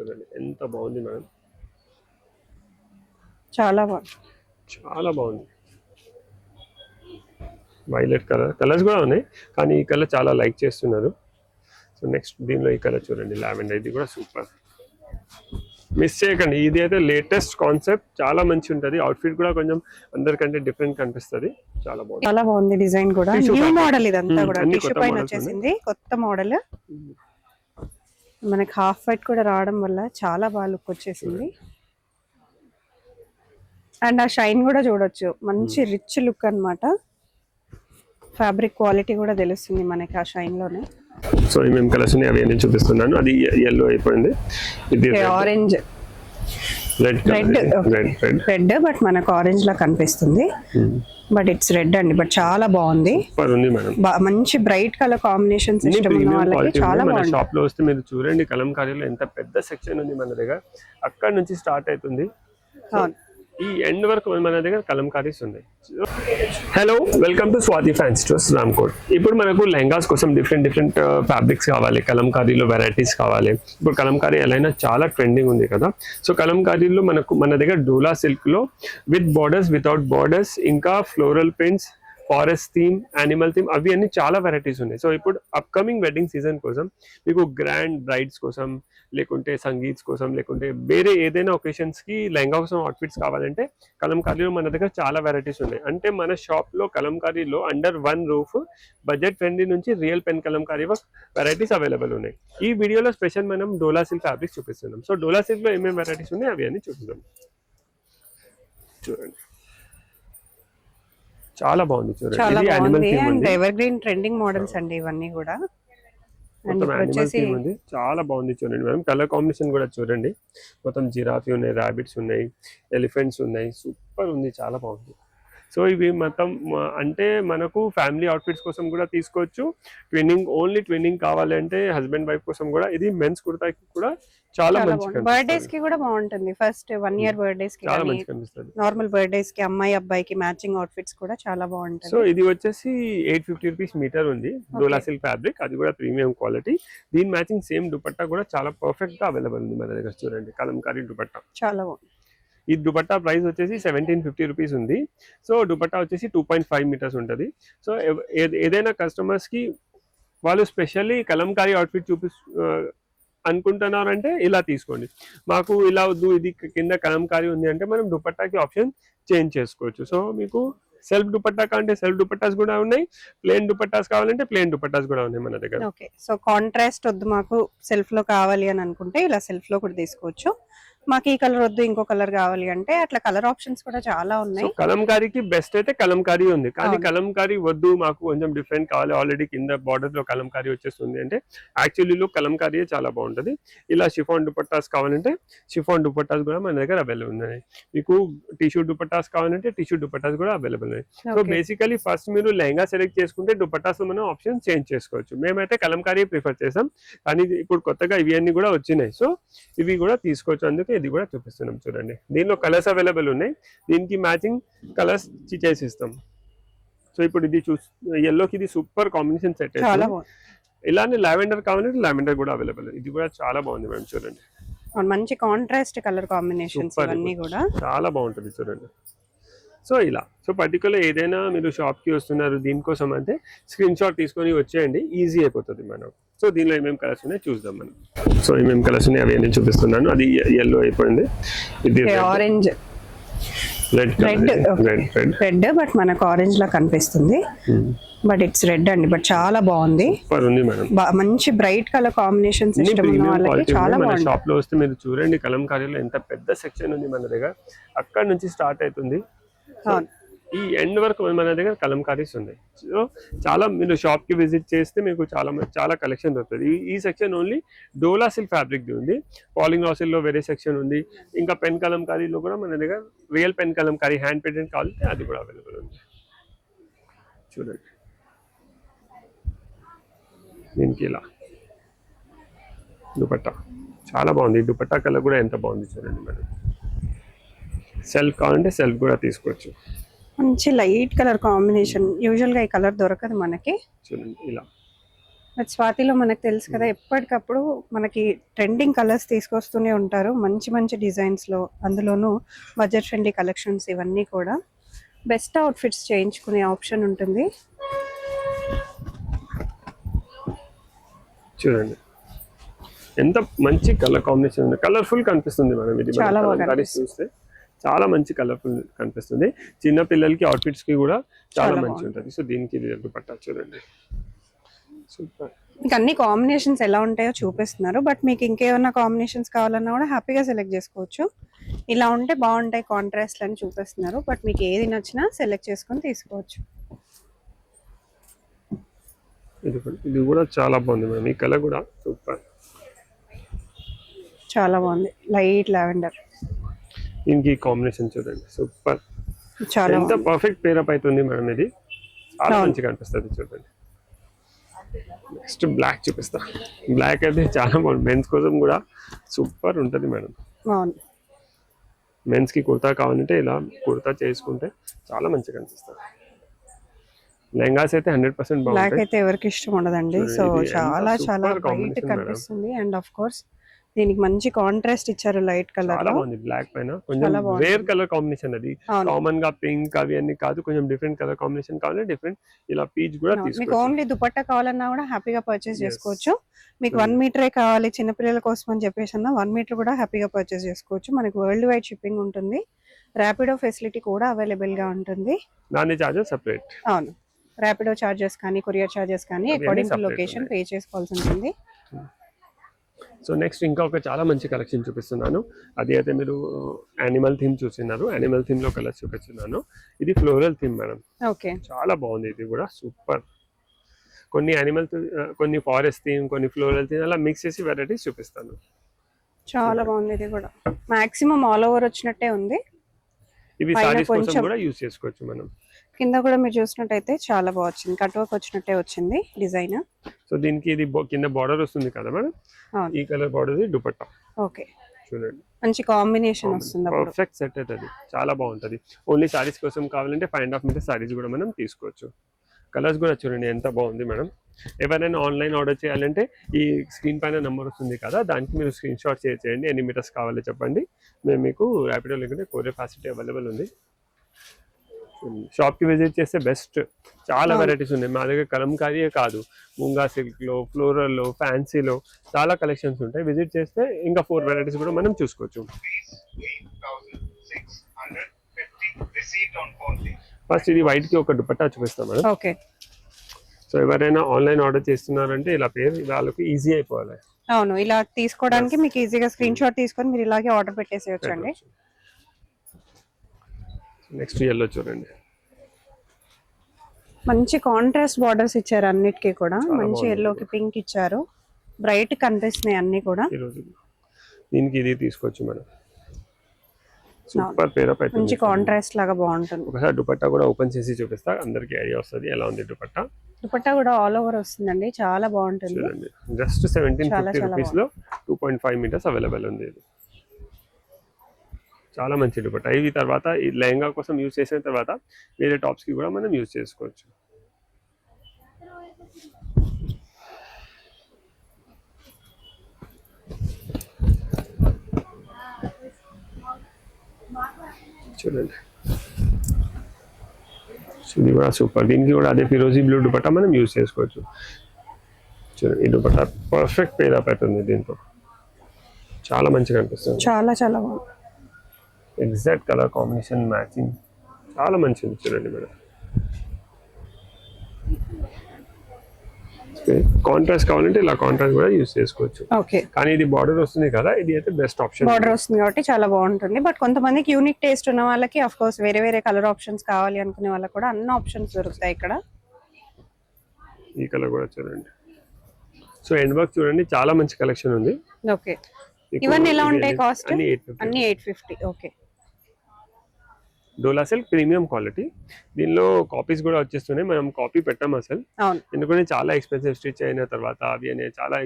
చూడండి ఎంత బాగుంది మేడం, చాలా బాగుంది, చాలా బాగుంది. వైలెట్ కలర్స్ కూడా ఉన్నాయి, కానీ ఈ కలర్ చాలా లైక్ చేస్తున్నారు. సో నెక్స్ట్ దీనిలో ఈ కలర్ చూడండి, లావెండర్. ఇది కూడా సూపర్, మిస్ చేయకండి. ఇది అయితే లేటెస్ట్ కాన్సెప్ట్, చాలా మంచి ఉంటుంది. అవుట్ఫిట్ కూడా కొంచెం అందరికంటే డిఫరెంట్ కనిపిస్తుంది. చాలా బాగుంది, చాలా బాగుంది. డిజైన్ కూడా న్యూ మోడల్, ఇదంతా కూడా టిష్యూ పైన వచ్చేసింది, కొత్త మోడల్. మనకి హాఫ్ వైట్ కూడా రావడం వల్ల చాలా బాగా లుక్ వచ్చేసింది. అండ్ ఆ షైన్ కూడా చూడొచ్చు, మంచి రిచ్ లుక్ అన్నమాట. ఫ్యాబ్రిక్ క్వాలిటీ కూడా తెలుస్తుంది మనకి ఆ షైన్ లోనే. సో ఏమేమి కలర్స్ ఉన్నాయి అవి నేను చూపిస్తున్నాను. అది yellow అయిపోయింది, ఇది ఆరెంజ్, రెడ్ బట్ మనకు ఆరెంజ్ లా కనిపిస్తుంది. బట్ ఇట్స్ రెడ్ అండి, బట్ చాలా బాగుంది. మంచి బ్రైట్ కలర్ కాంబినేషన్స్ ఇష్టం ఉన్న వాళ్ళకి చాలా బాగుంది. షాప్ లో వస్తే మీరు చూడండి, కలంకారీలో ఎంత పెద్ద సెక్షన్ ఉంది మన దగ్గర. అక్కడ నుంచి స్టార్ట్ అవుతుంది, ఈ ఎండ్ వరకు మన దగ్గర కలంకారీస్ ఉన్నాయి. Hello, welcome to Swathi fancy stores, Ramkot. ఇప్పుడు మనకు లెహంగాస్ కోసం డిఫరెంట్ ఫ్యాబ్రిక్స్ కావాలి, కలంకారీలో వెరైటీస్ కావాలి. ఇప్పుడు కలంకారీ ఎలా చాలా ట్రెండింగ్ ఉంది కదా. సో కలంకారీలో మన దగ్గర డోలా సిల్క్ లో విత్ బార్డర్స్, వితౌట్ బార్డర్స్, ఇంకా floral prints, forest theme, animal theme, అవి అన్ని చాలా వెరైటీస్ ఉన్నాయి. సో ఇప్పుడు అప్కమింగ్ వెడ్డింగ్ సీజన్ కోసం మీకు గ్రాండ్ బ్రైడ్స్ కోసం, లేకుంటే సంగీత్స్ కోసం, లేకుంటే వేరే ఏదైనా ఒకేషన్స్ కి లెహంగా కోసం అవుట్ఫిట్స్ కావాలంటే కలంకారీలో మన దగ్గర చాలా వెరైటీస్ ఉన్నాయి. అంటే మన షాప్ లో కలంకారీలో under one roof budget friendly నుంచి real pen Kalamkari varieties available ఉన్నాయి. ఈ వీడియోలో స్పెషల్ మనం డోలా సిల్క్ ఫ్యాబ్రిక్స్ చూపిస్తున్నాం. సో డోలా సిల్క్ లో ఏమేమి వెరైటీస్ ఉన్నాయి అవి అన్ని చూపిస్తాం. చూడండి, చాలా బాగుంది. చాలా బాగుంది. And ever green trending models అండి ఇవన్నీ కూడా. చాలా బాగుంది. చూడండి మేడం, కలర్ కాంబినేషన్ కూడా చూడండి. మొత్తం జిరాఫీ ఉన్నాయి, రాబిట్స్ ఉన్నాయి, ఎలిఫెంట్స్ ఉన్నాయి, సూపర్ ఉంది, చాలా బాగుంది. సో ఇవి మొత్తం అంటే మనకు ఫ్యామిలీ అవుట్ఫిట్స్ కోసం కూడా తీసుకోవచ్చు. ఓన్లీ ట్విన్నింగ్ కావాలంటే హస్బెండ్ వైఫ్ కోసం కూడా. ఇది మెన్స్ కుర్తాకి కూడా చాలా మంచిగా, బర్త్డేస్ కి కూడా బాగుంటుంది. ఫస్ట్ 1 year బర్త్డేస్ కి, చాలా మంచిగా కనిపిస్తుంది. నార్మల్ బర్త్డేస్ కి అమ్మాయి అబ్బాయికి మ్యాచింగ్ అవుట్ఫిట్స్ కూడా చాలా బాగుంటాయి. సో ఇది వచ్చేసి 850 రూపీస్ మీటర్ ఉంది, డోలా సిల్క్ ఫ్యాబ్రిక్. అది కూడా ప్రీమియం క్వాలిటీ. దీని మ్యాచింగ్ సేమ్ దుపట్టా కూడా చాలా పర్ఫెక్ట్ గా అవైలబుల్ ఉంది మన దగ్గర. చూడండి, కలంకారీ దుపట్టా చాలా బాగుంది. ఈ దుపట్టా ప్రైస్ వచ్చేసి 1750 రూపీస్ ఉంది. సో దుపట్టా వచ్చేసి 2.5 మీటర్స్ ఉంటుంది. సో ఏదైనా కస్టమర్స్ కి వాళ్ళు స్పెషల్లీ కలంకారీ అవుట్ఫిట్ అనుకుంటున్నారంటే ఇలా తీసుకోండి. మాకు ఇలా వద్దు, ఇది కింద కలంకారీ ఉంది అంటే మనం దుపట్టాకి ఆప్షన్ చేంజ్ చేసుకోవచ్చు. సో మీకు సెల్ఫ్ దుపట్టా కావాలంటే సెల్ఫ్ దుపట్టాస్ కూడా ఉన్నాయి, ప్లేన్ దుపట్టాస్ కావాలంటే ప్లేన్ దుపట్టాస్ కూడా ఉన్నాయి మన దగ్గర. ఓకే, సో కాంట్రాస్ట్ వద్దు మాకు, సెల్ఫ్ లో కావాలి అని అనుకుంటే ఇలా సెల్ఫ్ లో కూడా తీసుకోవచ్చు. మాకు ఈ కలర్ వద్దు, ఇంకో కలర్ కావాలి అంటే అట్లా కలర్ ఆప్షన్స్ కూడా చాలా ఉన్నాయి. కలంకారీకి బెస్ట్ అయితే కలంకారీ ఉంది, కానీ కలంకారీ వద్దు మాకు కొంచెం డిఫరెంట్ కావాలి, ఆల్రెడీ కింద బార్డర్ లో కలంకారీ వచ్చేస్తుంది అంటే యాక్చువల్లీ కలంకారీ చాలా బాగుంటది. ఇలా షిఫాన్ దుపట్టాస్ కావాలంటే షిఫాన్ దుపట్టాస్ కూడా మన దగ్గర అవైలబుల్ ఉన్నాయి. మీకు టిష్యూ దుపట్టాస్ కావాలంటే టిష్యూ దుపట్టాస్ కూడా అవైలబుల్ ఉన్నాయి. సో బేసికలీ ఫస్ట్ మీరు లెహంగా సెలెక్ట్ చేసుకుంటే దుపట్టాస్ మనం ఆప్షన్ చేంజ్ చేసుకోవచ్చు. మేమైతే కలంకారీ ప్రిఫర్ చేసాం, కానీ ఇప్పుడు కొత్తగా ఇవి అన్ని కూడా వచ్చినాయి. సో ఇవి కూడా తీసుకోవచ్చు, అందుకే ఇది కూడా చూపిస్తున్నాం. చూడండి, దీనిలో కలర్స్ అవైలబుల్ ఉన్నాయి, దీనికి మ్యాచింగ్ కలర్స్ చేసి ఇస్తాం. సో ఇప్పుడు ఇది ఎల్లోకి ఇది సూపర్ కాంబినేషన్ సెట్. ఇలానే లావెండర్ కావాలంటే లావెండర్ కూడా అవైలబుల్. ఇది కూడా చాలా బాగుంది మేడం. చూడండి, మంచి కాంట్రాస్ట్ కలర్ కాంబినేషన్స్ ఇవన్నీ కూడా చాలా బాగుంటుంది. చూడండి, సో ఇలా పర్టికులర్ ఏదైనా మీరు షాప్ కి వస్తున్నారు దీనికోసం అంటే స్క్రీన్ షాట్ తీసుకొని వచ్చేయండి, ఈజీ అయిపోతుంది మనం. సో దీనిలో ఏమేమి కలర్స్ ఉన్నాయి చూద్దాం మనం. సో ఏమేమి కలర్స్ ఉన్నాయి అవి నేను చూపిస్తున్నాను. అది yellow అయిపోయింది, ఇది ఆరెంజ్, రెడ్ బట్ మనకు ఆరెంజ్ లా కనిపిస్తుంది. బట్ ఇట్స్ రెడ్ అండి, బట్ చాలా బాగుంది. మంచి బ్రైట్ కలర్ కాంబినేషన్స్ ఇష్టం ఉన్న వాళ్ళకి చాలా బాగుంది. షాప్ లో వస్తే మీరు చూడండి, కలంకారీలో ఎంత పెద్ద సెక్షన్ ఉంది మన దగ్గర. అక్కడ నుంచి స్టార్ట్ అవుతుంది, ఈ ఎండ్ వరకు మన దగ్గర కలంకారీస్ ఉన్నాయి. సో చాలా మీరు షాప్ కి విజిట్ చేస్తే మీకు చాలా కలెక్షన్ దొరుకుతుంది. ఈ సెక్షన్ ఓన్లీ డోలా సిల్క్ ఫ్యాబ్రిక్ ఉంది. పాలింగ్ రాసిల్ లో వేరే సెక్షన్ ఉంది. ఇంకా పెన్ కలంకారీలో కూడా మన దగ్గర real pen Kalamkari hand painted కావాలంటే అది కూడా అవైలబుల్ ఉంది. చూడండి, దీనికి ఇలా దుపట్టా చాలా బాగుంది. దుపట్టా కలర్ కూడా ఎంత బాగుంది చూడండి. మనం సెల్ఫ్ కావాలంటే సెల్ఫ్ కూడా తీసుకోవచ్చు. మంచి లైట్ కలర్ కాంబినేషన్, యూజువల్ గా ఈ కలర్ దొరకదు మనకి. చూడండి, ఇలా బట్ స్వాతిలో మనకు తెలుసు కదా, ఎప్పటికప్పుడు మనకి ట్రెండింగ్ కలర్స్ తీసుకొస్తూనే ఉంటారు, మంచి మంచి డిజైన్స్లో, అందులోనూ బడ్జెట్ ఫ్రెండ్లీ కలెక్షన్స్ ఇవన్నీ కూడా. బెస్ట్ అవుట్ఫిట్స్ చేయించుకునే ఆప్షన్ ఉంటుంది. చూడండి ఎంత మంచి కలర్ కాంబినేషన్ ఉంది, కలర్ఫుల్ కనిపిస్తుంది మేడం. ఇది చాలా బాగా కలర్ చూస్తే చాలా మంచి కలర్ఫుల్ కనిపిస్తుంది. చిన్న పిల్లలకి అవుట్ఫిట్స్ కి కూడా చాలా మంచి ఉంటుంది. సో దీనికి ఇది దుపట్టా చూడండి సూపర్. మీకు అన్ని కాంబినేషన్స్ ఎలా ఉంటాయో చూపిస్తున్నారు, బట్ మీకు ఇంకేమైనా కాంబినేషన్స్ కావాలన్నా కూడా హ్యాపీగా సెలెక్ట్ చేసుకోవచ్చు. ఇలా ఉంటే బాగుంటాయి కాంట్రాస్ట్ అని చూపిస్తున్నారు, బట్ మీకు ఏది నచ్చినా సెలెక్ట్ చేసుకొని తీసుకోవచ్చు. ఇది కూడా చాలా బాగుంది మేడం, ఈ కలర్ కూడా సూపర్, చాలా బాగుంది. లైట్ లావెండర్, దీనికి కాంబినేషన్ చూడండి సూపర్, చాలా ఎంత పర్ఫెక్ట్ పేరప్ అవుతుంది మేడం. ఇది చాలా మంచిగా అనిపిస్తుంది చూడండి. నెక్స్ట్ బ్లాక్ చూపిస్తా. బ్లాక్ అయితే చాలా బాగుంది, మెన్స్ కోసం కూడా సూపర్ ఉంటుంది మేడం. బాగుంది. మెన్స్ కి కుర్తా కావాలంటే ఇలా కుర్తా చేసుకుంటే చాలా మంచిగా అనిపిస్తుంది. లెహంగాస్ అయితే 100% బ్లాక్ బాగుంటాయి. అయితే ఎవరికి ఇష్టం ఉండదండి. సో చాలా చాలా బ్రైట్ కనిపిస్తుంది. అండ్ ఆఫ్ కోర్స్ దీనికి మంచి కాంట్రాస్ట్ ఇచ్చారు లైట్ కలర్ చాలా లో. బాగుంది బ్లాక్ పైన, కొంచెం రేర్ కలర్ కాంబినేషన్. అది కామన్ గా పింక్ అవి అన్ని కాదు, కొంచెం డిఫరెంట్ కలర్ కాంబినేషన్ కావాలి, డిఫరెంట్ ఇలా పీచ్ కూడా మీకు తీసుకోవచ్చు. ఓన్లీ దుపట్టా కావాలన్నా కూడా హ్యాపీగా పర్చేస్ చేసుకోవచ్చు. మీకు 1 మీటరే కావాలి చిన్నపిల్లల కోసం అని చెప్పేసి అన్న 1 మీటర్ కూడా హ్యాపీగా పర్చేస్ చేసుకోవచ్చు. మనకి వరల్డ్ వైడ్ షిప్పింగ్ ఉంటుంది, ర్యాపిడో ఫెసిలిటీ కూడా అవైలబుల్ గా ఉంటుంది. దాని చార్జెస్ సెపరేట్. అవును, ర్యాపిడో చార్జెస్ కానీ కొరియర్ చార్జెస్ కానీ అకార్డింగ్ టు లొకేషన్ పే చేసుకోవాల్సి ఉంటుంది. సో నెక్స్ట్ ఇంకా ఒక చాలా మంచి కలెక్షన్ చూపిస్తున్నాను. అది అయితే మీరు యానిమల్ థీమ్ చూస్తున్నారు, యానిమల్ థీమ్ లో కలర్స్ చూపిస్తున్నాను. ఇది ఫ్లోరల్ థీమ్ మేడం. ఓకే, చాలా బాగుంది, ఇది కూడా సూపర్. కొన్ని యానిమల్, కొన్ని ఫారెస్ట్ థీమ్, కొన్ని ఫ్లోరల్ థీమ్, అలా మిక్స్ చేసి వెరైటీస్ చూపిస్తాను. చాలా బాగుంది. ఇది కూడా మాక్సిమం ఆల్ ఓవర్ వచ్చినట్టే ఉంది. ఇవి సారీస్ కోసం కూడా యూస్ చేసుకోవచ్చు మనం. కింద కూడా మీరు చూసినట్టయితే చాలా బాగా వచ్చింది, కట్ వర్క్ వచ్చినట్టే వచ్చింది డిజైన్. సో దీనికి ఇది కింద బార్డర్ వస్తుంది కదా మేడం, ఈ కలర్ బార్డర్ దుపట్టా. ఓకే, చూడండి మంచి కాంబినేషన్ వస్తుంది. పర్ఫెక్ట్ సెట్ అవుతుంది, చాలా బాగుంటది. ఓన్లీ సారీస్ కోసం కావాలంటే 5.5 మీటర్ సారీస్ కూడా మనం తీసుకోవచ్చు. కలర్స్ కూడా చూడండి ఎంత బాగుంది మేడం. ఎవరైనా ఆన్లైన్ ఆర్డర్ చేయాలంటే ఈ స్క్రీన్ పైన నెంబర్ వస్తుంది కదా, దానికి మీరు స్క్రీన్ షాట్ చేయండి, ఎన్ని మీటర్స్ కావాలో చెప్పండి. మేము మీకు ర్యాపిడో లేకుంటే కొరియర్ ఫెసిలిటీ అవైలబుల్ ఉంది. షాప్ కి విజిట్ చేస్తే బెస్ట్, చాలా వెరైటీస్ ఉన్నాయి మా దగ్గర. కలంకారీయే కాదు, ముంగా సిల్క్ లో, ఫ్లోరల్ లో, ఫ్యాన్సీలో చాలా కలెక్షన్స్ ఉంటాయి. విజిట్ చేస్తే ఇంకా 4 వెరైటీస్ కూడా మనం చూసుకోవచ్చు. ఫస్ట్ ఇది వైట్ కి ఒక దుపట్టా చూపిస్తాం మేడం. ఓకే, సో ఎవరైనా ఆన్లైన్ ఆర్డర్ చేస్తున్నారంటే ఇలా పేరు వాళ్ళకి ఈజీ అయిపోవాలి. అవును, ఇలా తీసుకోవడానికి మీకు ఈజీగా స్క్రీన్ షాట్ తీసుకొని మీరు ఇలాగే ఆర్డర్ పెట్టేసేయచ్చు అండి. నెక్స్ట్ ఎల్లో చూడండి, మంచి కాంట్రాస్ట్ బార్డర్స్ ఇచ్చారు అన్నిటికీ కూడా. మంచి ఎల్లోకి పింక్ ఇచ్చారు, బ్రైట్ కనిపిస్తున్నాయి అన్ని కూడా. ఈరోజు దీనికి ఇది తీసుకోవచ్చు మేడం, సూపర్ పేరప్ అయితే మంచి కాంట్రాస్ట్ లాగా బాగుంటుంది. ఒకసారి దుపట్టా కూడా ఓపెన్ చేసి చూపిస్తా, అందరికి ఐడియా వస్తుంది ఎలా ఉంది దుపట్టా. దుపట్టా కూడా ఆల్ ఓవర్ వస్తుందండి, చాలా బాగుంటుంది. చూడండి జస్ట్ 1750 రూపీస్ లో 2.5 మీటర్స్ అవైలబుల్ ఉంది. ఇది చాలా మంచి దుపట్టా. ఇవి తర్వాత ఈ లెహంగా కోసం యూజ్ చేసిన తర్వాత వేరే టాప్స్ కి కూడా మనం యూజ్ చేసుకోవచ్చు. చూడండి ఇది కూడా సూపర్, దీనికి కూడా అదే ఫిరోజీ బ్లూ దుపట్టా మనం యూజ్ చేసుకోవచ్చు. చూడండి ఈ దుపట్టా పర్ఫెక్ట్ పేరప్ అవుతుంది, దీంతో చాలా మంచిగా అనిపిస్తుంది. చాలా చాలా బాగుంది, ఎగ్జాక్ట్ కలర్ కాంబినేషన్ మ్యాచింగ్ చాలా మంచిది. చూడండి మేడం, కాంట్రాస్ట్ కావాలంటే ఇలా కాంట్రాస్ట్ కూడా యూస్ చేసుకోవచ్చు. ఓకే, కానీ ఇది బార్డర్ వస్తుంది కదా, ఇది అయితే బెస్ట్ ఆప్షన్. బార్డర్ వస్తుంది కాబట్టి చాలా బాగుంటుంది. బట్ కొంతమందికి యూనిక్ టేస్ట్ ఉన్న వాళ్ళకి ఆఫ్ కోర్స్ వేరే వేరే కలర్ ఆప్షన్స్ కావాలి అనుకునే వాళ్ళకి కూడా అన్ని ఆప్షన్స్ దొరుకుతాయి ఇక్కడ. ఈ కలర్ కూడా చూడండి. సో ఎండ్ వర్క్ చూడండి, చాలా మంచి కలెక్షన్ ఉంది. ఓకే, ఇవన్నీ ఎలా ఉంటాయి కాస్ట్? అన్ని 850. ఓకే, డోలా సిల్క్ ప్రీమియం క్వాలిటీ. దీనిలో కాపీస్ కూడా వచ్చేస్తున్నాయి, మనం కాపీ పెట్టాం అసలు, ఎందుకంటే చాలా ఎక్స్పెన్సివ్ స్టిచ్ అయిన తర్వాత అవి అనేది చాలా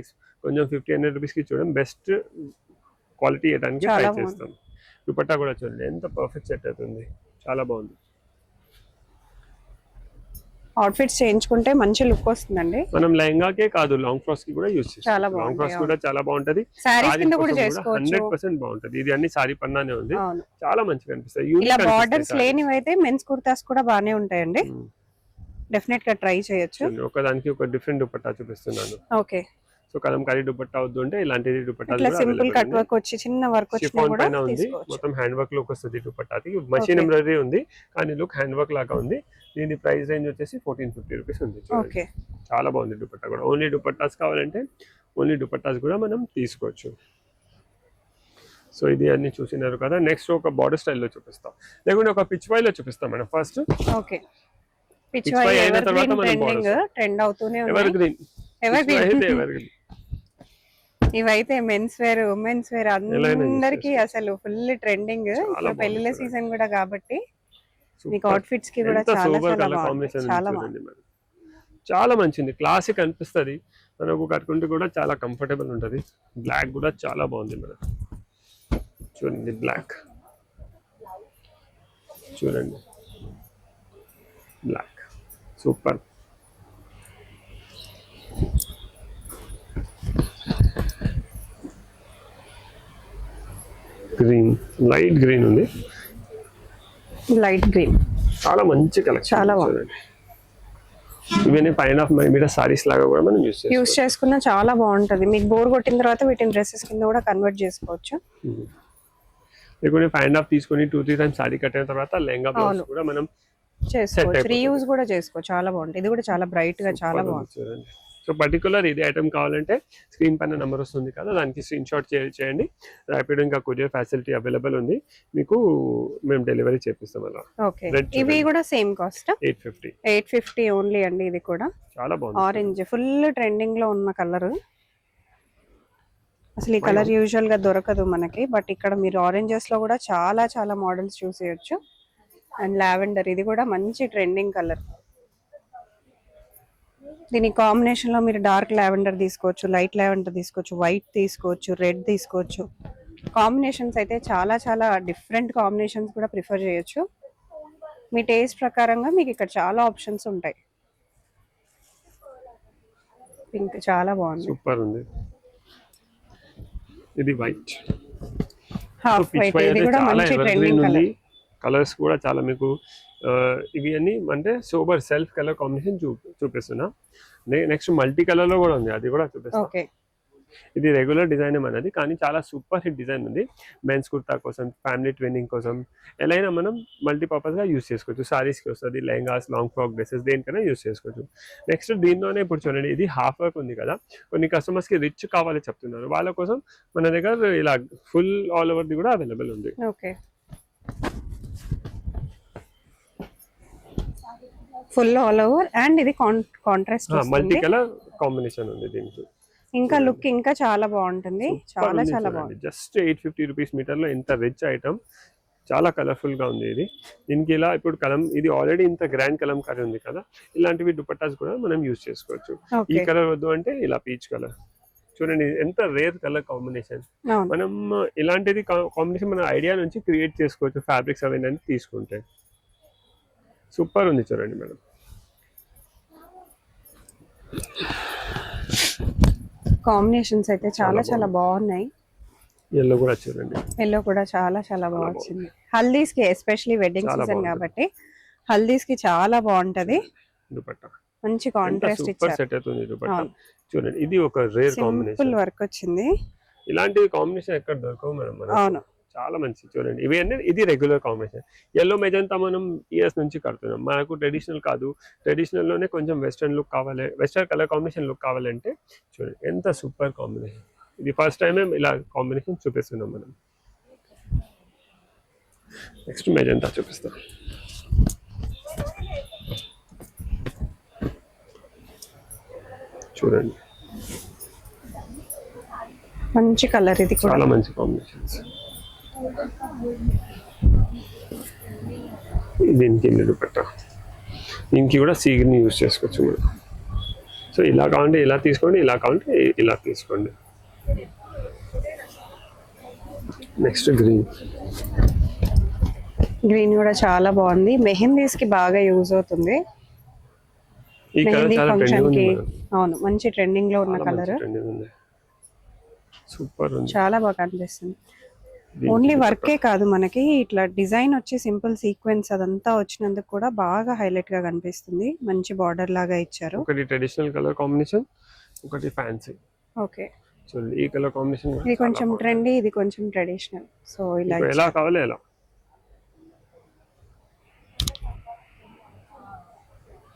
కొంచెం 50-100 రూపీస్ కి చూడండి బెస్ట్ క్వాలిటీ ఇవ్వడానికి ట్రై చేస్తాం. దుపట్టా కూడా చూడండి ఎంత పర్ఫెక్ట్ సెట్ అవుతుంది, చాలా బాగుంది. అవుట్ఫిట్స్ చేయించుకుంటే మంచి లుక్ వస్తుందండి. మనం లెహంగాకే కాదు లాంగ్ ఫ్రాక్స్ కి కూడా యూస్ చేస్తాం. చాలా లాంగ్ ఫ్రాక్స్ కూడా చాలా బాగుంటది. సారీస్ కింద కూడా చేసుకోవచ్చు. 100% బాగుంటది. ఇది అన్ని సారీ పన్నానే ఉంది. అవును. చాలా మంచిగా అనిపిస్తాయి. ఇలా బార్డర్స్ లేనివి అయితే మెన్స్ కుర్తాస్ కూడా బానే ఉంటాయండి. డెఫినెట్ గా ట్రై చేయొచ్చు. ఒకదానికి ఒక డిఫరెంట్ దుపట్టా చూపిస్తున్నాను. ఓకే. సో కలంకారీ దుపట్టా వద్దు అంటే ఇలాంటి దుపట్టా ఇట్లా సింపుల్ కట్ వర్క్ వచ్చి చిన్న వర్క్ వచ్చినా కూడా తీసుకోవచ్చు. మొత్తం హ్యాండ్ వర్క్ లుక్ వస్తుంది దుపట్టాకి. మషిన్ ఎంబ్రాయిడరీ ఉంది కానీ లుక్ హ్యాండ్ వర్క్ లాగా ఉంది. దీని ప్రైస్ రేంజ్ వచ్చేసి 1450 రూపీస్ ఉంది. ఓకే, చాలా బాగుంది దుపట్టా కూడా. ఓన్లీ దుపట్టాస్ కావాలంటే ఓన్లీ దుపట్టాస్ కూడా మనం తీసుకోవచ్చు. సో ఇది అన్ని చూసినారు కదా. నెక్స్ట్ ఒక బార్డర్ స్టైల్లో చూపిస్తాం, లేకుంటే ఒక పిచ్ వైలో చూపిస్తాం madam. First okay, Pichwai evergreen trend అవుతూనే ఉంది. ఎవర్ గ్రీన్ ఇవైతే మెన్స్ వేర్ ఉమెన్స్ వేర్ అందరికి అసలు ఫుల్ ట్రెండింగ్. పెళ్లిళ్ళ సీజన్ కూడా కాబట్టి మీకు అవుట్ఫిట్స్ కి కూడా చాలా చాలా చాలా మంచిది. క్లాసిక్ అనిపిస్తుంది మనకు. కట్టుకుంటే కూడా చాలా కంఫర్టబుల్ ఉంటది. బ్లాక్ కూడా చాలా బాగుంది మేడం. చూడండి బ్లాక్, చూడండి black super. Green, light green ఉంది. లైట్ గ్రీన్ చాలా మంచి కలెక్షన్. చాలా బాగుంది. ఇవన్నీ పైన ఆఫ్ మై మీద సారీస్ లాగా కూడా మనం యూస్ చేసుకున్నా చాలా బాగుంటది. మీకు బోర్ కొట్టిన తర్వాత వీటిని డ్రెస్సెస్ కింద కూడా కన్వర్ట్ చేసుకోవచ్చు. లేకుంటే పైన ఆఫ్ తీసుకొని 2-3 టైమ్స్ సారీ కట్టిన తర్వాత లెహంగా బ్లౌజ్ కూడా మనం చేసుకోవచ్చు. రీయూజ్ కూడా చేసుకోవచ్చు. చాలా బాగుంటుంది. ఇది కూడా చాలా బ్రైట్ గా చాలా బాగుంది. సో పర్టికులర్ ఇది ఐటమ్ కావాలంటే స్క్రీన్ పైన నెంబర్ వస్తుంది కదా, దానికి స్క్రీన్ షాట్ చేయండి. ర్యాపిడో ఇంకా కొరియర్ ఫెసిలిటీ అవైలబుల్ ఉంది. మీకు మేము డెలివరీ చేపిస్తాం అలా. ఓకే, ఇవి కూడా సేమ్ కాస్ట్ 850 ఓన్లీ అండి. ఇది కూడా చాలా బాగుంది. ఆరెంజ్ ఫుల్ ట్రెండింగ్ లో ఉన్న కలర్. అసలు ఈ కలర్ యూజువల్ గా దొరకదు మనకి, బట్ ఇక్కడ మీరు ఆరెంజెస్ లో కూడా చాలా చాలా మోడల్స్ చూసేయచ్చు. అండ్ లావెండర్, ఇది కూడా మంచి ట్రెండింగ్ కలర్. దీని కాంబినేషన్ లో మీరు డార్క్ లావెండర్ తీసుకోవచ్చు, లైట్ లావెండర్ తీసుకోవచ్చు, వైట్ తీసుకోవచ్చు, రెడ్ తీసుకోవచ్చు. కాంబినేషన్స్ అయితే చాలా చాలా డిఫరెంట్ కాంబినేషన్స్ కూడా ప్రిఫర్ చేయొచ్చు. మీ టేస్ట్ ప్రకారంగా మీకు ఇక్కడ చాలా ఆప్షన్స్ ఉంటాయి. పింక్ చాలా బాగుంది, సూపర్ ఉంది. ఇది వైట్, హాఫ్ వైట్. ఇది కూడా మంచి ట్రెండింగ్ కలర్. కలర్స్ కూడా చాలా మీకు ఇవి అన్ని అంటే సూపర్ సెల్ఫ్ కలర్ కాంబినేషన్ చూపిస్తున్నా. నెక్స్ట్ మల్టీ కలర్ లో కూడా ఉంది, అది కూడా చూపిస్తా. ఇది రెగ్యులర్ డిజైన్ మనది, కానీ చాలా సూపర్ హిట్ డిజైన్ ఉంది. మెన్స్ కుర్తా కోసం, ఫ్యామిలీ ట్రైనింగ్ కోసం ఎలా అయినా మనం మల్టీపర్పస్ గా యూస్ చేసుకోవచ్చు. సారీస్ కి వస్తుంది, లెహంగాస్, లాంగ్ ఫ్రాక్ డ్రెస్సెస్, దేనికైనా యూస్ చేసుకోవచ్చు. నెక్స్ట్ దీనిలోనే ఇప్పుడు చూడండి, ఇది హాఫ్ వర్క్ ఉంది కదా. కొన్ని కస్టమర్స్ కి రిచ్ కావాలి చెప్తున్నారు, వాళ్ళ కోసం మన దగ్గర ఇలా ఫుల్ ఆల్ ఓవర్ ది కూడా అవైలబుల్ ఉంది. ఫుల్ ఆల్ ఓవర్ అండ్ ఇది కాంట్రాస్ట్ మల్టీ కలర్ కాంబినేషన్ ఉంది దీనికి. ఇంకా లుక్ ఇంకా చాలా బాగుంటుంది. చాలా చాలా బాగుంది. జస్ట్ 850 రూపీస్ మీటర్ లో ఇంత రిచ్ ఐటమ్, చాలా కలర్ఫుల్ గా ఉంది ఇది. దీనికి ఇలా ఇప్పుడు ఇది ఆల్రెడీ ఇంత గ్రాండ్ కలంకారీ ఉంది కదా, ఇలాంటివి దుపట్టాస్ కూడా మనం యూజ్ చేసుకోవచ్చు. ఈ కలర్ వద్దు అంటే ఇలా పీచ్ కలర్ చూడండి, ఎంత రేర్ కలర్ కాంబినేషన్. మనం ఇలాంటిది కాంబినేషన్ మన ఐడియా నుంచి క్రియేట్ చేసుకోవచ్చు. ఫ్యాబ్రిక్స్ అవన్నీ తీసుకుంటే సూపర్ ఉంది. చూడండి మేడం, కాంబినేషన్స్ అయితే చాలా చాలా బాగున్నాయి. ఎల్లో కూడా చూడండి, ఎల్లో కూడా చాలా చాలా బాగుంది. హల్దీస్ కి ఎస్పెషల్లీ వెడ్డింగ్ సీజన్ కాబట్టి హల్దీస్ కి చాలా బాగుంటది. దుపట్టా మంచి కాంట్రాస్ట్ ఇచ్చారు. సెట్ అవుతుంది దుపట్టా. చూడండి, ఇది ఒక రేర్ కాంబినేషన్, సింపుల్ వర్క్ వచ్చింది. ఇలాంటి కాంబినేషన్ ఎక్కడ దొరకవు మేడం. అవును, చాలా మంచి. చూడండి, ఇవి అన్నీ ఇది రెగ్యులర్ కాంబినేషన్. ఎల్లో మెజంతా మనం ఇయర్స్ నుంచి కడుతున్నాం. మనకు ట్రెడిషనల్ కాదు, ట్రెడిషనల్ లోనే కొంచెం వెస్టర్న్ లుక్ కావాలి, వెస్టర్న్ కలర్ కాంబినేషన్ లుక్ కావాలంటే చూడండి ఎంత సూపర్ కాంబినేషన్. ఇది ఫస్ట్ టైం ఇలా కాంబినేషన్ చూపిస్తున్నాం మనం. నెక్స్ట్ మెజంతా చూపిస్తాం. చూడండి, మంచి కలర్, ఇది కూడా చాలా మంచి కాంబినేషన్స్. దీనికి దుపట్టా, దీనికి కూడా సీగ్ని యూజ్ చేసుకోవచ్చు మనం. సో ఇలా కావాలంటే ఇలా తీసుకోండి, ఇలా కావాలంటే ఇలా తీసుకోండి. నెక్స్ట్ గ్రీన్, గ్రీన్ కూడా చాలా బాగుంది. మెహందీస్ కి బాగా యూజ్ అవుతుంది. ఈ కలర్ మెహందీ చాలా ఫంక్షన్ ట్రెండింగ్ ఉంది కి. మేడం. అవును, మంచి ట్రెండింగ్ లో ఉన్న కలర్. ట్రెండింగ్ ఉంది, సూపర్ ఉంది. చాలా బాగా కనిపిస్తుంది. దీనికి ఓన్లీ దుపట్టా. వర్కే కాదు, మనకి ఇట్లా డిజైన్ వచ్చి సింపుల్ సీక్వెన్స్ అదంతా వచ్చినందుకు కూడా బాగా హైలైట్ గా కనిపిస్తుంది. మంచి బార్డర్ లాగా ఇచ్చారు. ఒకటి ట్రెడిషనల్ కలర్ కాంబినేషన్, ఒకటి ఫ్యాన్సీ. ఓకే, చూడండి ఈ కలర్ కాంబినేషన్ ఇది కొంచెం ట్రెండీ, ఇది కొంచెం ట్రెడిషనల్. సో ఇలా ఎలా కావాలి ఎలా.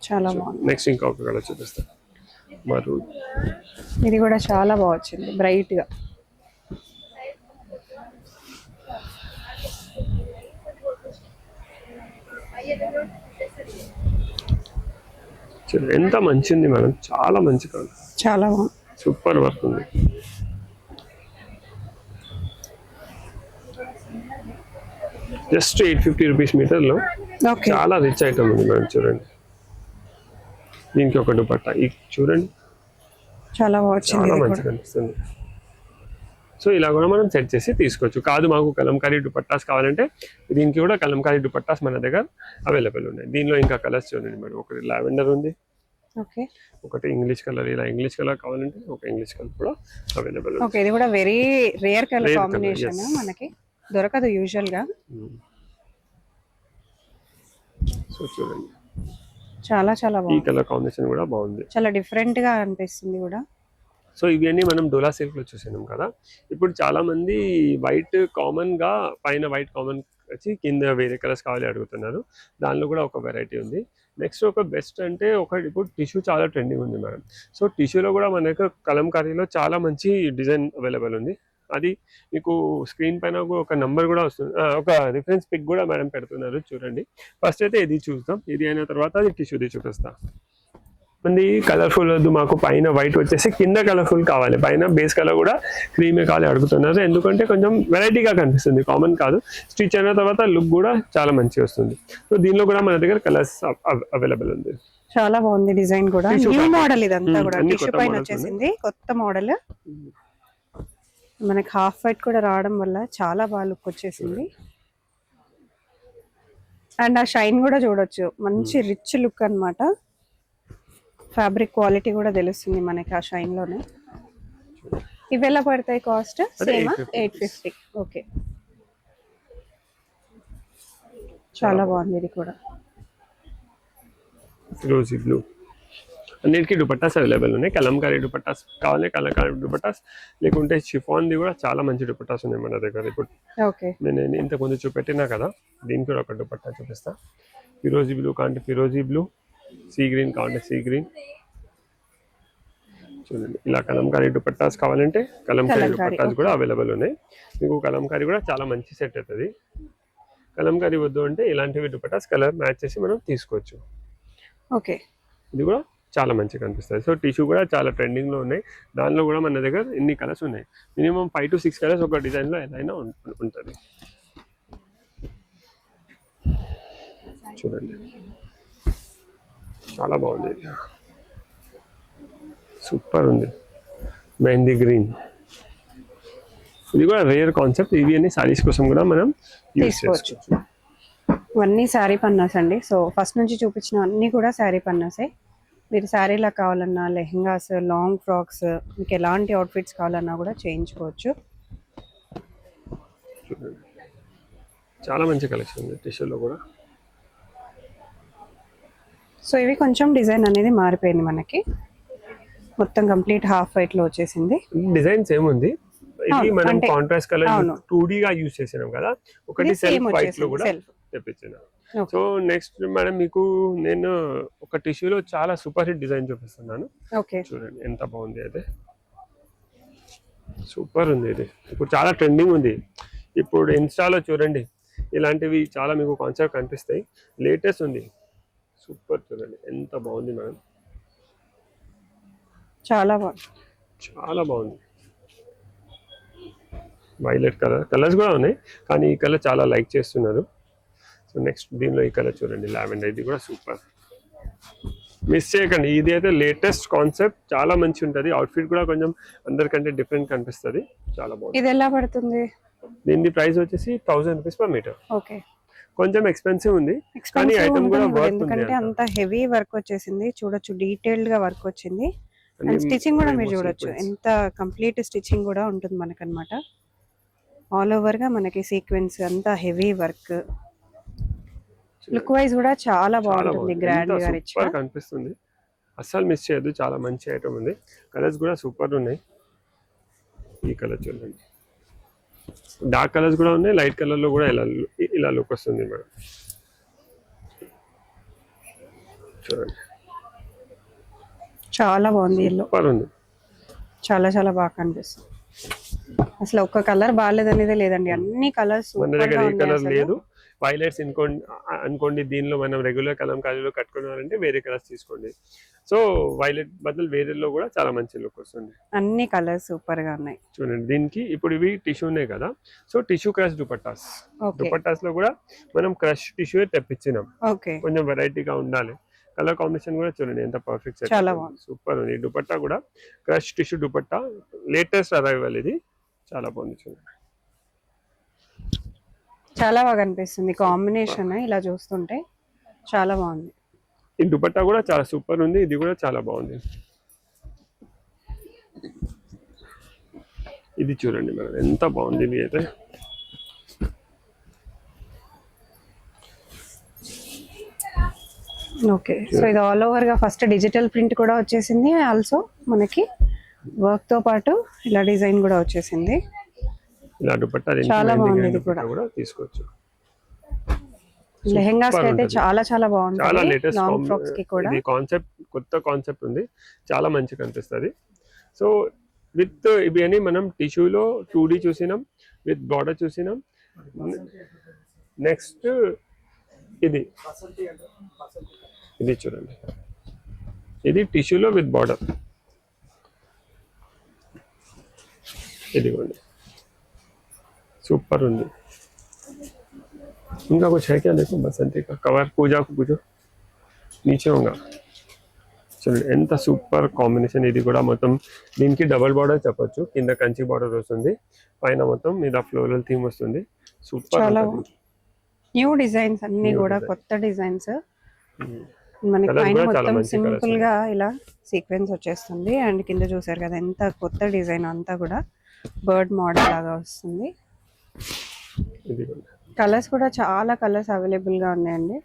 చాలా బాగుంది. నెక్స్ట్ ఇంకొక కలర్ చూపిస్తాను, మరూన్. ఇది కూడా చాలా బాగా వచ్చింది, బ్రైట్ గా. చూడండి ఎంత మంచిది మేడం, చాలా మంచి కలర్, చాలా బాగుంది. సూపర్ వర్క్ ఉంది. జస్ట్ 850 రూపీస్ మీటర్ లో ఓకే, చాలా రిచ్ ఐటమ్ ఉంది మేడం. చూడండి దీనికి ఒక దుపట్టా, ఈ చూడండి చాలా బాగా వచ్చింది. చాలా ఇది మంచిగా కూడా కనిపిస్తుంది. సో ఇలా కూడా మనం సెట్ చేసి తీసుకోవచ్చు. కాదు మాకు కలంకారీ దుపట్టాస్ కావాలంటే దీనికి కూడా కలంకారీ దుపట్టాస్ మన దగ్గర అవైలబుల్ ఉన్నాయి. దీనిలో ఇంకా కలర్స్ చూడండి మేడం, ఒకటి లావెండర్ ఉంది, ఓకే ఒకటి ఇంగ్లీష్ కలర్. ఇలా ఇంగ్లీష్ కలర్ కావాలంటే ఒక ఇంగ్లీష్ కలర్ కూడా అవైలబుల్ ఉంది. ఓకే, ఇది కూడా very rare colour Rare colour, combination, yes. మనకి దొరకదు యూజువల్ గా. సో చూడండి చాలా చాలా ఈ బాగుంది, కలర్ కాంబినేషన్ కూడా బాగుంది. చాలా డిఫరెంట్ గా అనిపిస్తుంది కూడా. సో ఇవన్నీ మనం డోలా సిల్క్ లో చూసినాం కదా. ఇప్పుడు చాలా మంది వైట్ కామన్ గా, పైన వైట్ కామన్ వచ్చి కింద వేరే కలర్స్ కావాలి అడుగుతున్నారు. దానిలో కూడా ఒక వెరైటీ ఉంది. నెక్స్ట్ ఒక బెస్ట్ అంటే ఒకటి, ఇప్పుడు టిష్యూ చాలా ట్రెండింగ్ ఉంది మేడం. సో టిష్యూలో కూడా మన దగ్గర కలంకారీలో చాలా మంచి డిజైన్ అవైలబుల్ ఉంది. అది మీకు స్క్రీన్ పైన ఒక నంబర్ కూడా వస్తుంది, ఒక రిఫరెన్స్ పిక్ కూడా మేడం పెడుతున్నారు చూడండి. ఫస్ట్ అయితే ఇది చూద్దాం, ఇది అయిన తర్వాత అది టిష్యూది చూపిస్తా. మంది కలర్ఫుల్ వద్దు మాకు, పైన వైట్ వచ్చేసి కింద కలర్ఫుల్ కావాలి, పైన బేస్ కలర్ కూడా క్రీమే కావాలి అడుగుతున్నారు. ఎందుకంటే కొంచెం వెరైటీగా కనిపిస్తుంది, కామన్ కాదు. స్టిచ్ అయిన తర్వాత లుక్ కూడా చాలా మంచిగా వస్తుంది. సో దీనిలో కూడా మన దగ్గర కలర్స్ అవైలబుల్ ఉంది. చాలా బాగుంది డిజైన్ కూడా. Tissue new pattern. మోడల్ ఇదంతా కూడా అన్ని టిష్యూ కొత్త పైన models వచ్చేసింది, కొత్త మోడల్. మనకి హాఫ్ వైట్ కూడా రావడం వల్ల చాలా బాగా లుక్ వచ్చేసింది. అండ్ ఆ షైన్ కూడా చూడొచ్చు, మంచి రిచ్ లుక్ అన్నమాట. ఫ్యాబ్రిక్ క్వాలిటీ కూడా తెలుస్తుంది మనకి ఆ షైన్ లోనే. ఇవి ఎలా పడతాయి కాస్ట్? సేమ్ 850. ఓకే, చాలా బాగుంది ఇది కూడా. ఫిరోజీ బ్లూ, అన్నిటికీ దుపట్టాస్ అవైలబుల్ ఉన్నాయి. కలంకారీ దుపట్టాస్ కావాలి, కలంకారీ దుపట్టాస్, లేకుంటే షిఫాన్ది కూడా చాలా మంచి దుపట్టాస్ ఉన్నాయి మన దగ్గర. ఇప్పుడు ఓకే, నేను ఇంతకుముందు చూపెట్టినా కదా, దీనికి కూడా ఒక దుపట్టా చూపిస్తా. ఫిరోజీ బ్లూ కావాలంటే ఫిరోజీ బ్లూ, సీ గ్రీన్ కావాలంటే సీ గ్రీన్. చూడండి ఇలా కలంకారీ దుపట్టాస్ కావాలంటే కలంకారీ దుపట్టాస్ కూడా అవైలబుల్ ఉన్నాయి. మీకు కలంకారీ కూడా చాలా మంచి సెట్ అవుతుంది. కలంకారీ వద్దు అంటే ఇలాంటివి దుపట్టాస్ కలర్ మ్యాచ్ చేసి మనం తీసుకోవచ్చు. ఓకే, ఇది కూడా చాలా మంచిగా కనిపిస్తుంది. సో టిష్యూ కూడా చాలా ట్రెండింగ్ లో ఉన్నాయి. దానిలో కూడా మన దగ్గర ఎన్ని కలర్స్ ఉన్నాయి, మినిమం 5 to 6 కలర్స్ ఒక డిజైన్ లో ఎలా అయినా ఉంటుంది. చూడండి చాలా బాగుంది, సూపర్ ఉంది. మెహందీ గ్రీన్, ఇది కూడా రేర్ కాన్సెప్ట్. ఇవి అన్ని సారీస్ కోసం కూడా మనం యూజ్ తీసుకోవచ్చు. చేసుకోవచ్చు. ఇవన్నీ శారీ పన్నాస్ అండి. సో ఫస్ట్ నుంచి చూపించిన అన్ని కూడా శారీ పన్నాసే. మీరు శారీలా కావాలన్నా, లెహంగాస్, లాంగ్ ఫ్రాక్స్, మీకు ఎలాంటి అవుట్ఫిట్స్ కావాలన్నా కూడా చేయించుకోవచ్చు. చూడండి చాలా మంచి కలెక్షన్ ఉంది టిష్యూలో కూడా. సో ఇవి కొంచెం డిజైన్ అనేది మారిపోయింది మనకి, మొత్తం కంప్లీట్ హాఫ్ వైట్ లో వచ్చేసింది. డిజైన్స్ ఏముంది, ఇది మనం అంటే కాంట్రాస్ట్ కలర్ అవును. 2D గా యూజ్ చేసినాం కదా, ఒకటి ఇది సెల్ఫ్ same వైట్ లో వచ్చేసింది, కూడా self. తెప్పించిన. Okay. సో నెక్స్ట్ మేడం మీకు నేను ఒక టిష్యూలో చాలా సూపర్ హిట్ డిజైన్ చూపిస్తున్నాను. ఓకే, చూడండి ఎంత బాగుంది, అయితే సూపర్ ఉంది. ఇది ఇప్పుడు చాలా ట్రెండింగ్ ఉంది. ఇప్పుడు ఇన్స్టాలో చూడండి ఇలాంటివి చాలా మీకు కాన్సెప్ట్ కనిపిస్తాయి. లేటెస్ట్ ఉంది, సూపర్. చూడండి ఎంత బాగుంది మేడం, చాలా బాగుంది. చాలా బాగుంది. వైలెట్ కలర్స్ కూడా ఉన్నాయి, కానీ ఈ కలర్ చాలా లైక్ చేస్తున్నారు. సో నెక్స్ట్ దీనిలో ఈ కలర్ చూడండి, లావెండర్. ఇది కూడా సూపర్, మిస్ చేయకండి. ఇది అయితే లేటెస్ట్ కాన్సెప్ట్, చాలా మంచి ఉంటుంది. అవుట్ఫిట్ కూడా కొంచెం అందరికంటే డిఫరెంట్ కనిపిస్తుంది, చాలా బాగుంది. ఇది ఎలా పడుతుంది? దీని ప్రైస్ వచ్చేసి 1000 రూపీస్ పర్ మీటర్. ఓకే, కొంచెం ఎక్స్పెన్సివ్ ఉంది, కానీ ఎక్స్పెన్సివ్ ఐటమ్ కూడా ఉంటుంది వర్త్ ఉంది. ఎందుకంటే అంత హెవీ వర్క్ వచ్చేసింది, చూడొచ్చు డీటెయిల్డ్ గా వర్క్ వచ్చింది. అన్ని అండ్ స్టిచ్చింగ్ కూడా మీరు remote చూడొచ్చు sequence. ఎంత కంప్లీట్ స్టిచ్చింగ్ కూడా ఉంటుంది మనకన్నమాట. ఆల్ ఓవర్ గా మనకి సీక్వెన్స్ అంతా హెవీ వర్క్. లుక్ వైజ్ కూడా చాలా బాగుంటుంది, గ్రాండ్ గా రిచ్ గా సూపర్ కనిపిస్తుంది, అస్సలు మిస్ చేయొద్దు. చాలా మంచి ఐటమ్ ఉంది, కలర్స్ కూడా సూపర్ ఉన్నాయి. ఈ కలర్ చూడండి, డార్క్ కలర్స్ కూడా ఉన్నాయి, లైట్ కలర్ లో కూడా ఇలా లుక్ వస్తుంది మేడం. చూడండి చాలా బాగుంది, ఎల్లో సూపర్ ఉంది. చాలా చాలా బాగా కనిపిస్తుంది. అసలు ఒక్క కలర్ బాగాలేదనేదే లేదండి, అన్ని కలర్స్ మన సూపర్ దగ్గర గా ఏ ఉన్నాయి కలర్ అసలు. లేదు. వైలెట్స్ అనుకోండి, దీనిలో మనం రెగ్యులర్ కలంకారీలో కట్టుకున్నారంటే వేరే కలర్స్ తీసుకోండి. సో వైలెట్ బదులు వేరేలో కూడా చాలా మంచి లుక్ వస్తుంది. అన్ని కలర్స్ సూపర్ గా ఉన్నాయి. చూడండి, దీనికి ఇప్పుడు ఇవి టిష్యూనే కదా, so tissue crush dupattas. Okay dupattas లో కూడా మనం క్రష్ టిష్యూ తెప్పించినాం, ఓకే కొంచెం వెరైటీగా ఉండాలి. కలర్ కాంబినేషన్ కూడా చూడండి ఎంత పర్ఫెక్ట్, చాలా బాగుంది. సూపర్ ఉంది. దుపట్టా కూడా crush tissue dupatta, latest arrival ఇది, చాలా బాగుంది. చూడండి చాలా బాగా అనిపిస్తుంది కాంబినేషన్, ఇలా చూస్తుంటే చాలా బాగుంది. ఈ దుపట్టా కూడా చాలా సూపర్ ఉంది, ఇది కూడా చాలా బాగుంది. ఇది చూడండి మేడం ఎంత బాగుంది, ఇది అయితే ఓకే. సో ఇది ఆల్ ఓవర్ గా ఫస్ట్ డిజిటల్ ప్రింట్ కూడా వచ్చేసింది, ఆల్సో మనకి వర్క్ తో పాటు ఇలా డిజైన్ కూడా వచ్చేసింది. ఇలా దుపట్టా చాలా బాగుంది, ఇది దుపట్టా కూడా తీసుకోవచ్చు. లెహెంగాస్ అయితే ఉంటుంది. చాలా చాలా చాలా బాగుంటుంది, లేటెస్ట్ లాంగ్ ఫ్రాక్స్ కి కూడా. ఇది కాన్సెప్ట్, కొత్త కాన్సెప్ట్ ఉంది, చాలా మంచి కనిపిస్తుంది. సో విత్ ఇవి అని మనం టిష్యూలో 2D చూసినాం, విత్ బార్డర్ చూసినాం. నెక్స్ట్ ఇది ఇది చూడండి, ఇది టిష్యూలో విత్ బార్డర్, ఇదిగోండి సూపర్ ఉంది. इनका कुछ है क्या, देखो बसंती का कवर, पूजा को पूजो नीचे होगा. చూడండి ఎంత సూపర్ కాంబినేషన్. ఇది కూడా మొత్తం దీనికి డబుల్ బార్డర్ చెప్పొచ్చు, కింద కంచి బార్డర్ వస్తుంది, పైన మొత్తం మీద ఫ్లోరల్ థీమ్ వస్తుంది. సూపర్ చాలా న్యూ డిజైన్స్ అన్ని కూడా కొత్త డిజైన్స్. మనకి పైన మొత్తం సింపుల్ గా ఇలా సీక్వెన్స్ వచ్చేస్తుంది, అండ్ కింద చూసారు కదా ఎంత కొత్త డిజైన్, అంతా కూడా బర్డ్ మోడల్ లాగా వస్తుంది. ఇది కలర్స్ కూడా చాలా కలర్స్ అవైలబుల్ గా ఉన్నాయండి.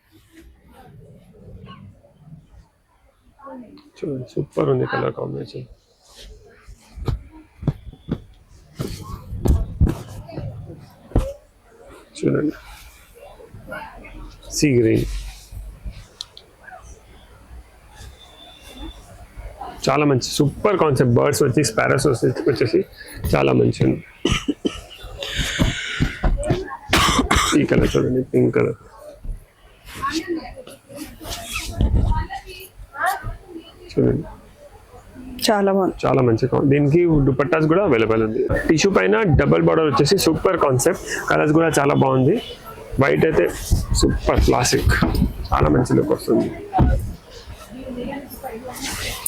చూడండి సూపర్ ఉంది కలర్ కాంబినేషన్. చూడండి సీ గ్రీన్, చాలా మంచి సూపర్ కాన్సెప్ట్. బర్డ్స్ వచ్చి స్పారోస్ వచ్చేసి చాలా మంచి ఉంది. ఈ కలర్ చూడండి, పింక్ కలర్, చూడండి చాలా బాగుంది, చాలా మంచి. దీనికి దుపట్టాస్ కూడా అవైలబుల్ ఉంది. టిష్యూ పైన డబుల్ బార్డర్ వచ్చేసి సూపర్ కాన్సెప్ట్. కలర్స్ కూడా చాలా బాగుంది. వైట్ అయితే సూపర్ క్లాసిక్, చాలా మంచి లుక్ వస్తుంది.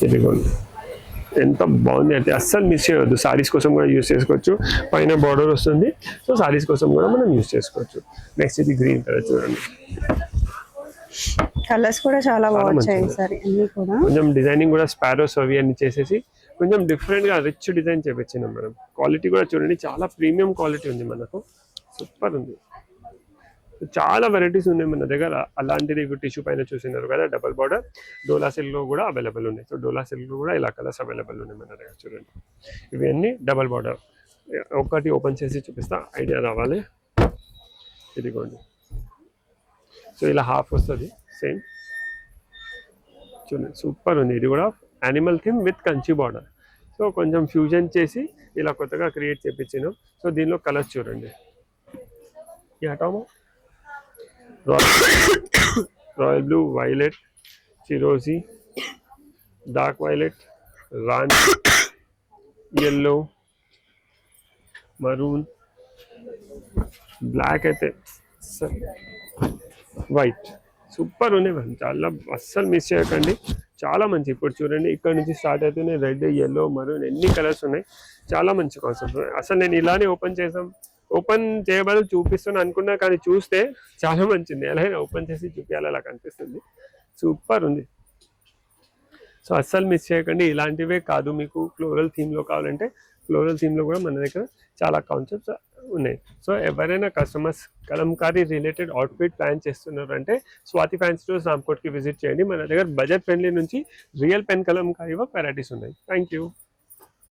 ఇదిగోండి ఎంత బాగుంది అయితే అస్సలు మిస్ చేయవద్దు. సారీస్ కోసం కూడా యూస్ చేసుకోవచ్చు, పైన బార్డర్ వస్తుంది, సో సారీస్ కోసం కూడా మనం యూస్ చేసుకోవచ్చు. నెక్స్ట్ ఇది గ్రీన్ కలర్ చూడండి, కలర్స్ కూడా చాలా బాగుంటాయి సారీ అన్ని కూడా. కొంచెం డిజైనింగ్ కూడా స్పారోస్ అవి అన్ని చేసేసి కొంచెం డిఫరెంట్ గా రిచ్ డిజైన్ చేపించినాం మనం. క్వాలిటీ కూడా చూడండి చాలా ప్రీమియం క్వాలిటీ ఉంది మనకు, సూపర్ ఉంది. చాలా వెరైటీస్ ఉన్నాయి మన దగ్గర. అలాంటిది ఇప్పుడు టిష్యూ పైన చూసినారు కదా డబల్ బార్డర్, డోలా సిల్క్ లో కూడా అవైలబుల్ ఉన్నాయి. సో డోలా సిల్క్ లో కూడా ఇలా కలర్స్ అవైలబుల్ ఉన్నాయి మన దగ్గర. చూడండి ఇవన్నీ డబల్ బార్డర్. ఒకటి ఓపెన్ చేసి చూపిస్తా, ఐడియా రావాలి. ఇదిగోండి, సో ఇలా హాఫ్ వస్తుంది సేమ్. చూడండి సూపర్ ఉంది. ఇది కూడా animal theme with Kanchi border. So కొంచెం ఫ్యూజన్ చేసి ఇలా కొత్తగా క్రియేట్ చేపించినాం. సో దీనిలో కలర్స్ చూడండి, ఈ హటామో రాయల్ బ్లూ, వైలెట్, ఫిరోజీ, డార్క్ వైలెట్, రాణి, yellow, మరూన్, బ్లాక్ అయితే వైట్. సూపర్ ఉన్నాయి మేడం, చాలా అస్సలు మిస్ చేయకండి, చాలా మంచి. ఇప్పుడు చూడండి ఇక్కడ నుంచి స్టార్ట్ అవుతున్నాయి రెడ్, yellow, మరూన్, ఎన్ని కలర్స్ ఉన్నాయి. చాలా మంచి కాన్సెప్ట్. అసలు నేను ఇలానే ఓపెన్ చేసాం ఓపెన్ చేయబడి చూపిస్తున్నా అనుకున్నా, కానీ చూస్తే చాలా మంచిది. ఎలా ఓపెన్ చేసి చూపించాలి అలా కనిపిస్తుంది. సూపర్ ఉంది. సో అస్సలు మిస్ చేయకండి. ఇలాంటివే కాదు, మీకు ఫ్లోరల్ థీమ్లో కావాలంటే ఫ్లోరల్ థీమ్లో కూడా మన దగ్గర చాలా కాన్సెప్ట్స్ ఉన్నాయి. సో ఎవరైనా customers Kalamkari related outfit plan చేస్తున్నారు అంటే స్వాతి ఫ్యాన్సీ స్టోర్స్ రామ్కోట్కి విజిట్ చేయండి. మన దగ్గర బడ్జెట్ ఫ్రెండ్లీ నుంచి రియల్ పెన్ కలంకారీ వెరైటీస్ ఉన్నాయి. Thank you.